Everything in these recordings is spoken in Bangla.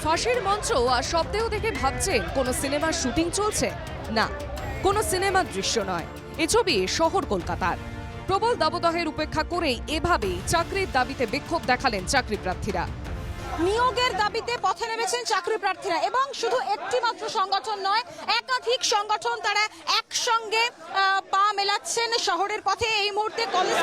ফাঁসির মঞ্চ আর শব্দেহ দেখে ভাবছেন কোনো সিনেমার শুটিং চলছে? না, কোনো সিনেমার দৃশ্য নয়। এ ছবি শহর কলকাতার। প্রবল দাবদাহের উপেক্ষা করেই এভাবেই চাকরির দাবিতে বিক্ষোভ দেখালেন চাকরি প্রার্থীরা। নিয়োগের দাবিতে পথে নেমেছেন চাকরি প্রার্থীরা এবং শুধু একটি মাত্র সংগঠন নয়, একাধিক সংগঠন তারা একসঙ্গে পা মেলাচ্ছেন শহরের পথে। এই মুহূর্তে কলেজ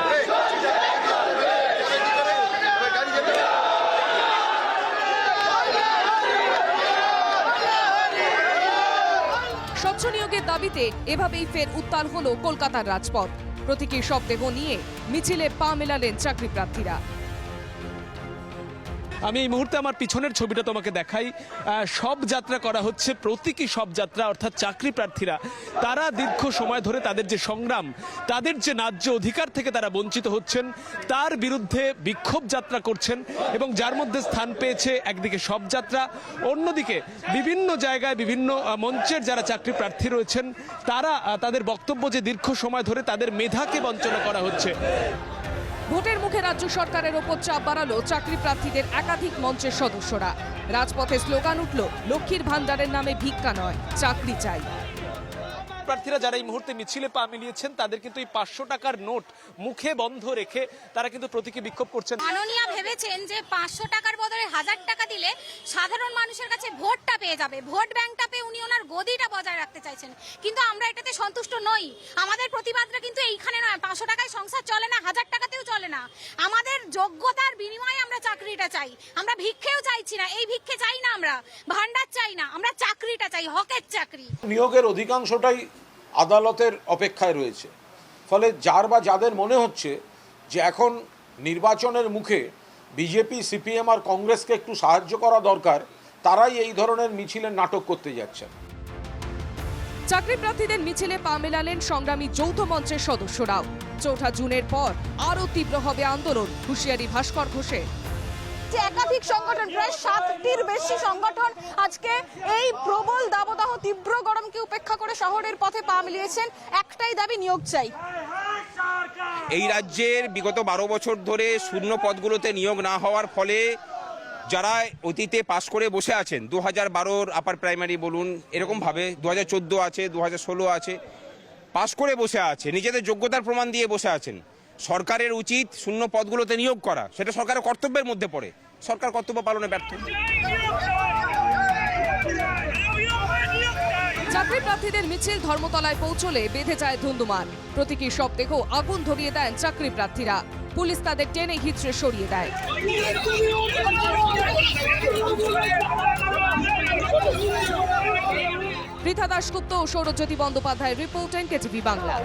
স্বচ্ছ নিয়োগের দাবিতে এভাবেই ফের উত্তাল হলো কলকাতার রাজপথ। প্রতীকী শবদেহ নিয়ে মিছিলে পা মেলালেন চাকরি প্রার্থীরা। আমি এই মুহূর্তে আমার পিছনের ছবিটা তোমাকে দেখাই। সব যাত্রা করা হচ্ছে, প্রতীকী সব যাত্রা, অর্থাৎ চাকরি প্রার্থীরা তারা দীর্ঘ সময় ধরে তাদের যে সংগ্রাম, তাদের যে ন্যায্য অধিকার থেকে তারা বঞ্চিত হচ্ছেন, তার বিরুদ্ধে বিক্ষোভ যাত্রা করছেন এবং যার মধ্যে স্থান পেয়েছে একদিকে সব যাত্রা, অন্যদিকে বিভিন্ন জায়গায় বিভিন্ন মঞ্চের যারা চাকরি প্রার্থী রয়েছেন তারা তাদের বক্তব্য যে দীর্ঘ সময় ধরে তাদের মেধাকে বঞ্চনা করা হচ্ছে। ভোটের মুখে রাজ্য সরকারের ওপর চাপ বাড়ালো চাকরি প্রার্থীদের একাধিক মঞ্চের সদস্যরা। রাজপথে স্লোগান উঠল, লক্ষ্মীর ভান্ডারের নামে ভিক্ষা নয়, চাকরি চাই। প্রার্থীরা যারা এই মুহূর্তে মিছিলে পা মিলিয়েছেন তাদের কিন্তু এই 500 টাকার নোট মুখে বন্ধ রেখে তারা কিন্তু প্রতীকী বিক্ষোভ করছেন। মাননীয়া ভেবেছেন যে 500 টাকার বদলে 1000 টাকা দিলে সাধারণ মানুষের কাছে ভোটটা পেয়ে যাবে, ভোট ব্যাংকটা পেয়ে উনি ওনার গদিটা বজায় রাখতে চাইছেন। কিন্তু আমরা এটাতে সন্তুষ্ট নই। আমাদের প্রতিবাদটা কিন্তু এইখানে নয়। 500 টাকায় সংসার চলে না, 1000 টাকাতেও চলে না। আমাদের যোগ্যতার বিনিময়ে আমরা চাকরিটা চাই। আমরা ভিক্ষেও চাইছি না, এই ভিক্ষে চাই না, আমরা ভান্ডার চাই না, আমরা চাকরিটা চাই, হকের চাকরি। নিয়োগের অধিকাংশটাই আদালতের অপেক্ষায় রয়েছে। ফলে যার বা যাদের মনে হচ্ছে যে এখন নির্বাচনের মুখে বিজেপি, সিপিএম আর কংগ্রেসকে একটু সাহায্য করা দরকার, তারাই এই ধরনের মিছিলের নাটক করতে যাচ্ছেন। চাকরি প্রার্থীদের মিছিলে পা মেলালেন সংগ্রামী যৌথ মঞ্চের সদস্যরাও। 4 জুনের পর আরও তীব্র হবে আন্দোলন, হুঁশিয়ারি ভাস্কর ঘোষের। একাধিক সংগঠন, প্রায় 7টির বেশি সংগঠন আজকে এই প্রবল দাবদাহ, তীব্র গরমকে উপেক্ষা করে শহরের পথে পা মিলিয়েছেন। একটাই দাবি, নিয়োগ চাই। এই রাজ্যের বিগত 12 বছর ধরে শূন্য পদগুলোতে নিয়োগ না হওয়ার ফলে যারা অতীতে পাশ করে বসে আছেন, 2012 আপার প্রাইমারি বলুন, এরকমভাবে 2014 আছে, 2016 আছে, পাশ করে বসে আছে, নিজেদের যোগ্যতার প্রমাণ দিয়ে বসে আছেন। সরকারের উচিত শূন্য পদগুলোতে নিয়োগ করা, সেটা সরকারের কর্তব্যের মধ্যে পড়ে। সরকার কর্তব্য পালনে ব্যর্থ। চাকরি প্রার্থীদের মিছিল ধর্মতলায় পৌঁছলে বেঁধে যায় ধুন্ধুমার। প্রতীকী শবদেহ আগুন ধরিয়ে দেন চাকরি প্রার্থীরা। পুলিশ তাদের টেনে হিঁচড়ে সরিয়ে দেয়। পৃথা দাশগুপ্ত ও সৌরজ্যোতি বন্দ্যোপাধ্যায়ের রিপোর্ট, NKTV বাংলা।